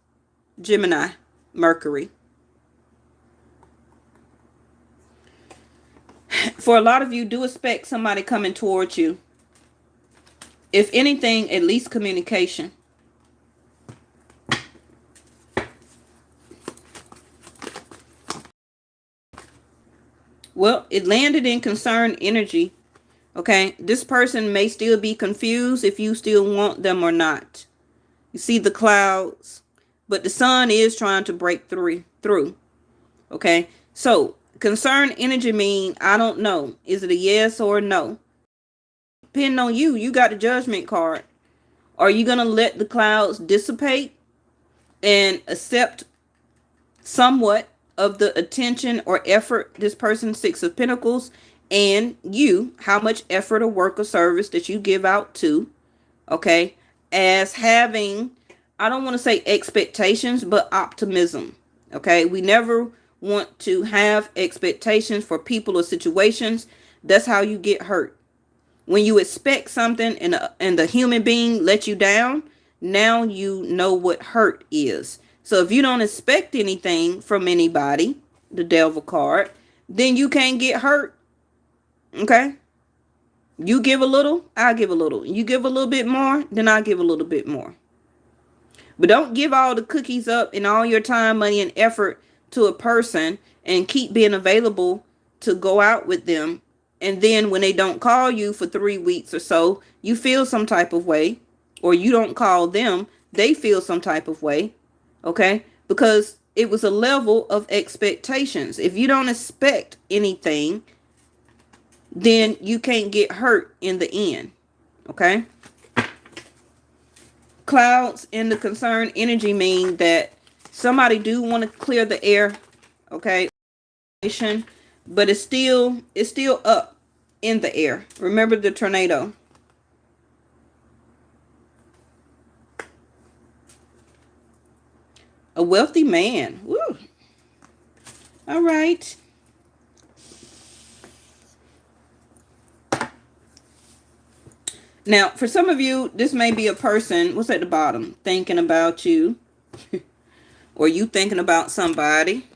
Gemini, Mercury. For a lot of you, do expect somebody coming towards you. If anything, at least communication. Well, it landed in concerned energy. Okay, this person may still be confused if you still want them or not. You see the clouds, but the sun is trying to break through. Okay, so concerned energy mean I don't know. Is it a yes or a no? Depending on you, you got the judgment card. Are you gonna let the clouds dissipate and accept somewhat of the attention or effort this person, Six of Pentacles, and you, how much effort or work or service that you give out to, okay, as having, I don't want to say expectations, but optimism. Okay, we never want to have expectations for people or situations. That's how you get hurt. When you expect something and the human being let you down, now you know what hurt is. So if you don't expect anything from anybody, the Devil card, then you can't get hurt. Okay? You give a little, I give a little. You give a little bit more, then I give a little bit more. But don't give all the cookies up and all your time, money, and effort to a person and keep being available to go out with them. And then when they don't call you for 3 weeks or so, you feel some type of way. Or you don't call them, they feel some type of way. Okay? Because it was a level of expectations. If you don't expect anything, then you can't get hurt in the end. Okay? Clouds in the concerned energy mean that somebody do want to clear the air. Okay? But it's still up in the air. Remember the tornado. A wealthy man. Woo. All right. Now, for some of you, this may be a person, what's at the bottom, thinking about you. Or you thinking about somebody.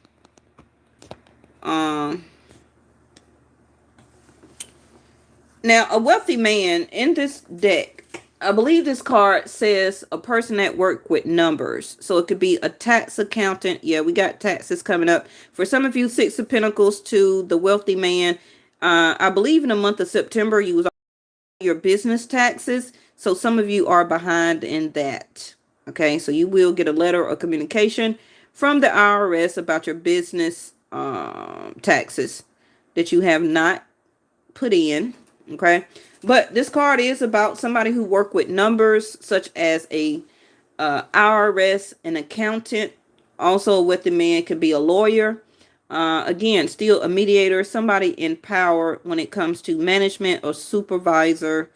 Now, a wealthy man in this deck, I believe this card says a person that worked with numbers. So it could be a tax accountant. Yeah, we got taxes coming up. For some of you, Six of Pentacles to the wealthy man. I believe in the month of September, you was on your business taxes. So some of you are behind in that. Okay, so you will get a letter or communication from the IRS about your business taxes that you have not put in. Okay, but this card is about somebody who worked with numbers, such as a IRS, an accountant. Also, with the man could be a lawyer. Again, still a mediator, somebody in power when it comes to management or supervisor.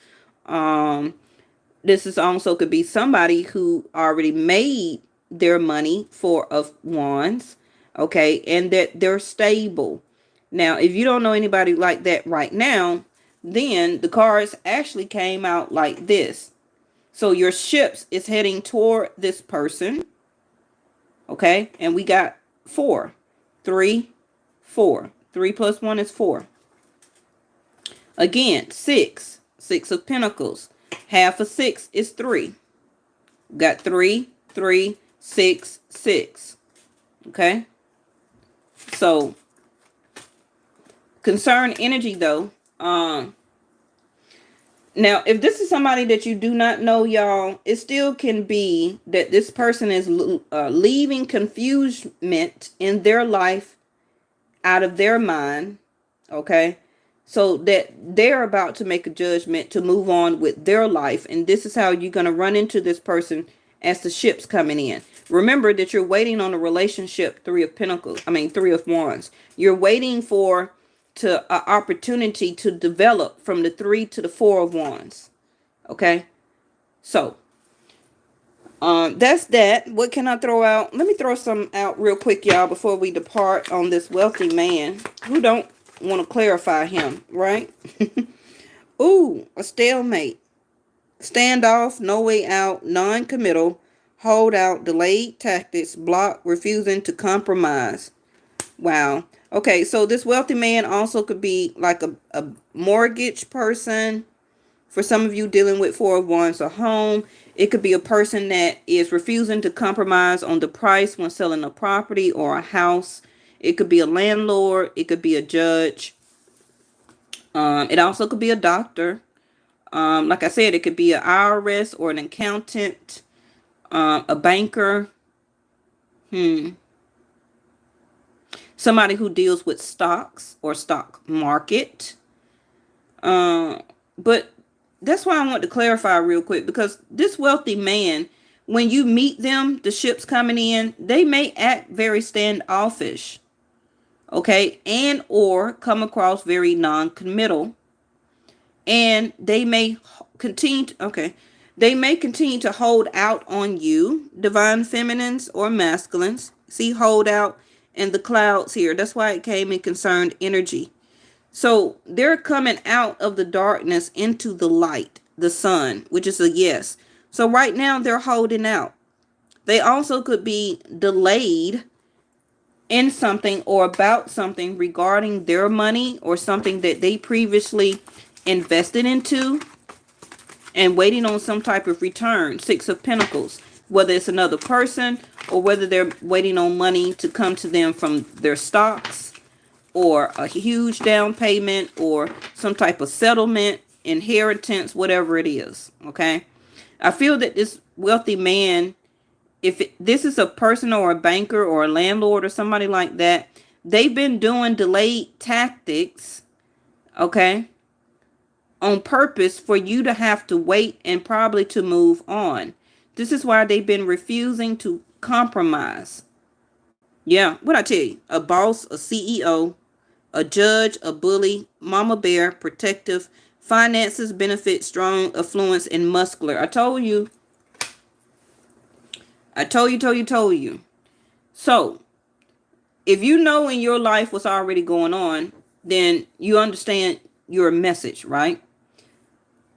This is also could be somebody who already made their money, Four of Wands. Okay, and that they're stable. Now, if you don't know anybody like that right now, then the cards actually came out like this. So your ships is heading toward this person. Okay, and we got 4, 3, 4. 3 plus 1 is 4. Again, 6 of Pentacles. Half of 6 is 3. Got 3, 3, 6, 6. Okay, so concern energy though. Now, if this is somebody that you do not know, y'all, it still can be that this person is leaving confusement in their life out of their mind. Okay, so that they're about to make a judgment to move on with their life. And this is how you're going to run into this person as the ship's coming in. Remember that you're waiting on a relationship, 3 of Pentacles. 3 of Wands. You're waiting for an opportunity to develop from the 3 to the 4 of Wands. Okay, so that's that. What can I throw out? Let me throw some out real quick, y'all, before we depart on this wealthy man who don't want to clarify him, right? Ooh, a stalemate, standoff, no way out, non-committal, hold out, delayed tactics, block, refusing to compromise. Wow. Okay, so this wealthy man also could be like a mortgage person. For some of you dealing with Four of Wands, a home. It could be a person that is refusing to compromise on the price when selling a property or a house. It could be a landlord. It could be a judge. It also could be a doctor. Like I said, it could be an IRS or an accountant, a banker. Somebody who deals with stocks or stock market. But that's why I want to clarify real quick, because this wealthy man, when you meet them, the ships coming in, they may act very standoffish. Okay. And or come across very non-committal. And they may continue to, they may continue to hold out on you, divine feminines or masculines. See, hold out in the clouds here. That's why it came in concerned energy. So they're coming out of the darkness into the light, the sun, which is a yes. So right now they're holding out. They also could be delayed in something or about something regarding their money or something that they previously invested into and waiting on some type of return. Six of Pentacles, whether it's another person or whether they're waiting on money to come to them from their stocks or a huge down payment or some type of settlement, inheritance, whatever it is. Okay. I feel that this wealthy man, this is a person or a banker or a landlord or somebody like that, they've been doing delayed tactics, okay, on purpose for you to have to wait and probably to move on. This is why they've been refusing to compromise. Yeah, what I tell you, a boss, a CEO, a judge, a bully, mama bear, protective, finances, benefit, strong, affluence, and muscular. I told you. So, if you know in your life what's already going on, then you understand your message, right?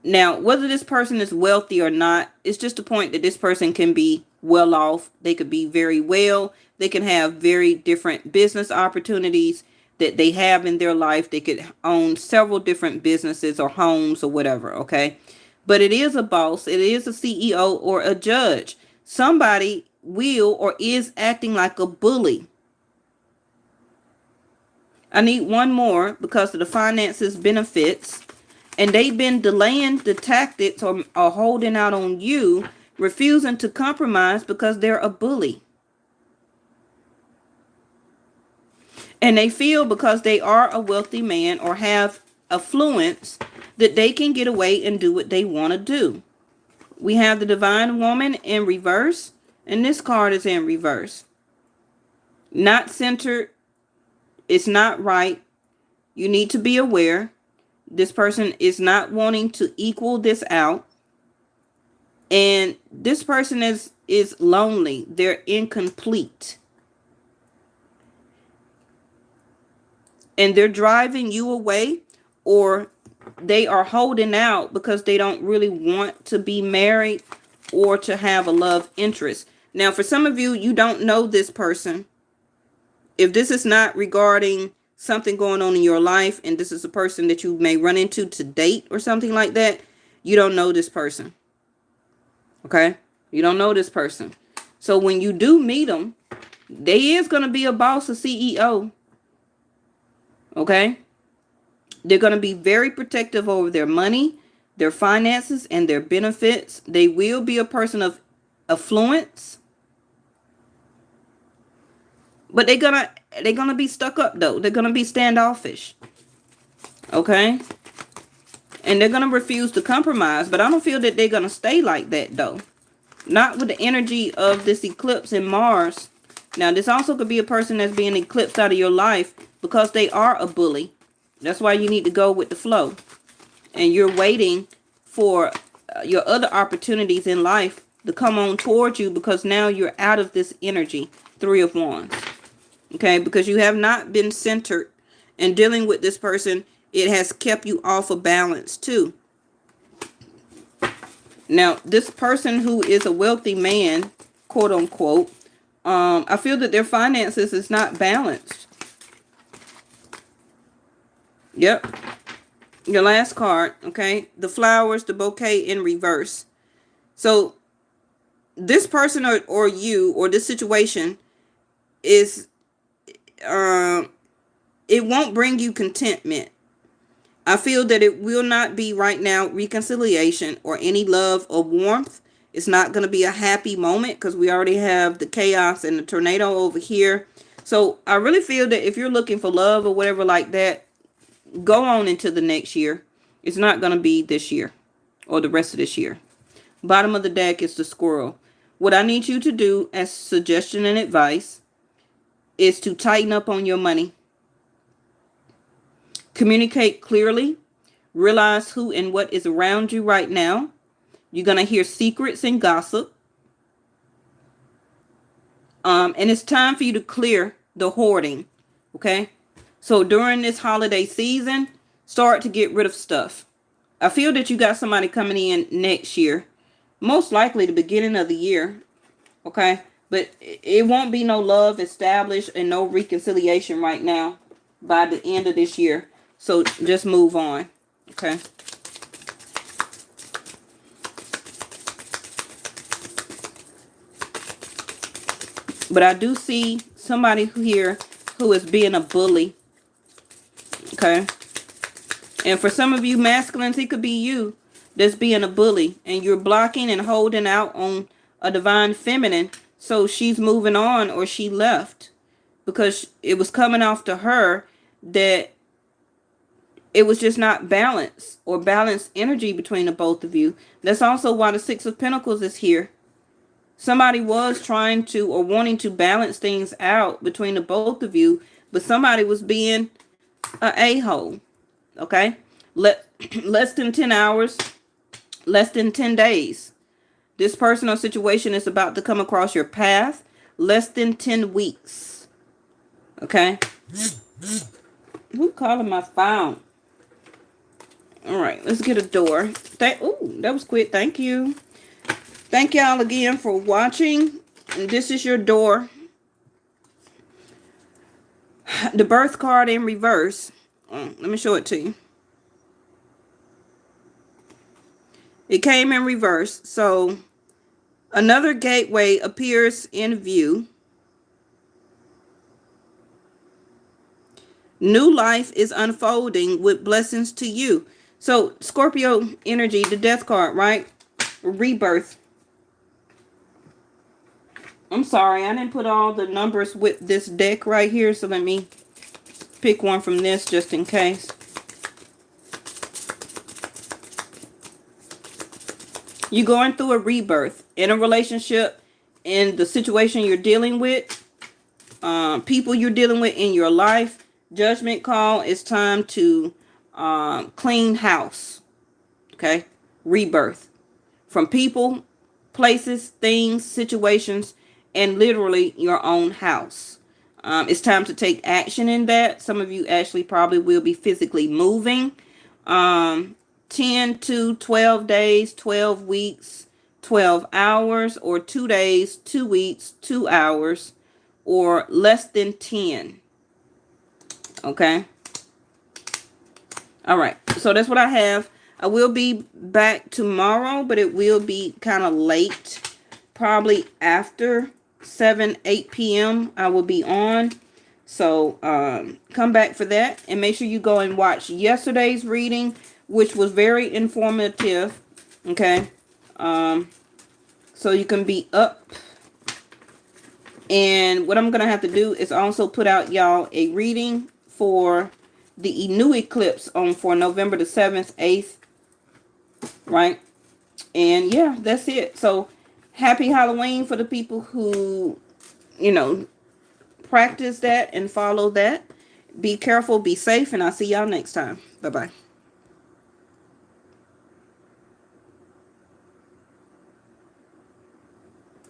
Now, whether this person is wealthy or not, it's just a point that this person can be well off. They could be very well. They can have very different business opportunities that they have in their life. They could own several different businesses or homes or whatever, okay? But it is a boss. It is a CEO or a judge. Somebody will or is acting like a bully. I need one more because of the finances, benefits. And they've been delaying the tactics or holding out on you, refusing to compromise because they're a bully. And they feel because they are a wealthy man or have affluence that they can get away and do what they want to do. We have the divine woman in reverse. And this card is in reverse. Not centered. It's not right. You need to be aware. This person is not wanting to equal this out. And this person is lonely. They're incomplete. And they're driving you away, or they are holding out because they don't really want to be married or to have a love interest. Now, for some of you, you don't know this person. If this is not regarding something going on in your life, and this is a person that you may run into to date or something like that, you don't know this person. Okay? You don't know this person. So when you do meet them, they is going to be a boss, a CEO. Okay? They're going to be very protective over their money, their finances, and their benefits. They will be a person of affluence. But they're gonna be stuck up though. They're gonna be standoffish. Okay? And they're gonna refuse to compromise. But I don't feel that they're gonna stay like that though. Not with the energy of this eclipse in Mars. Now, this also could be a person that's being eclipsed out of your life because they are a bully. That's why you need to go with the flow. And you're waiting for your other opportunities in life to come on towards you because now you're out of this energy. Three of Wands. Okay, because you have not been centered, and dealing with this person, it has kept you off of balance too. Now, this person who is a wealthy man, quote unquote. I feel that their finances is not balanced. Yep. Your last card, okay? The flowers, the bouquet in reverse. So this person or you or this situation is, it won't bring you contentment. I feel that it will not be right now reconciliation or any love or warmth. It's not going to be a happy moment because we already have the chaos and the tornado over here. So I really feel that if you're looking for love or whatever like that, go on into the next year. It's not going to be this year or the rest of this year. Bottom of the deck is the squirrel. What I need you to do as suggestion and advice is to tighten up on your money. Communicate clearly. Realize who and what is around you right now. You're going to hear secrets and gossip. And it's time for you to clear the hoarding. Okay? So during this holiday season, start to get rid of stuff. I feel that you got somebody coming in next year. Most likely the beginning of the year. Okay? But it won't be no love established and no reconciliation right now by the end of this year. So just move on. Okay. But I do see somebody here who is being a bully. Okay. And for some of you masculines, it could be you that's being a bully. And you're blocking and holding out on a divine feminine. So she's moving on or she left. Because it was coming off to her that it was just not balanced or balanced energy between the both of you. That's also why the Six of Pentacles is here. Somebody was trying to or wanting to balance things out between the both of you, but somebody was being an a-hole. Okay? Less than 10 hours, less than 10 days. This person or situation is about to come across your path. Less than 10 weeks. Okay? Who calling my phone? All right, let's get a door. Oh, that was quick. Thank you. Thank y'all again for watching. And this is your door. The birth card in reverse. Let me show it to you. It came in reverse. So another gateway appears in view. New life is unfolding with blessings to you. So Scorpio energy, the death card, right? Rebirth. I'm sorry, I didn't put all the numbers with this deck right here. So let me pick one from this just in case. You're going through a rebirth in a relationship, in the situation you're dealing with, people you're dealing with in your life. Judgment call. It's time to clean house. Okay? Rebirth. From people, places, things, situations, and literally your own house. It's time to take action in that. Some of you actually probably will be physically moving. 10 to 12 days, 12 weeks, 12 hours, or 2 days, 2 weeks, 2 hours, or less than 10. Okay. All right. So that's what I have. I will be back tomorrow, but it will be kind of late. Probably after 8 p.m. I will be on. So come back for that. And make sure you go and watch yesterday's reading, which was very informative. Okay. So you can be up. And what I'm going to have to do is also put out y'all a reading for the new eclipse for November the 7th, 8th. Right? And yeah, that's it. So happy Halloween for the people who, practice that and follow that. Be careful, be safe, and I'll see y'all next time. Bye-bye.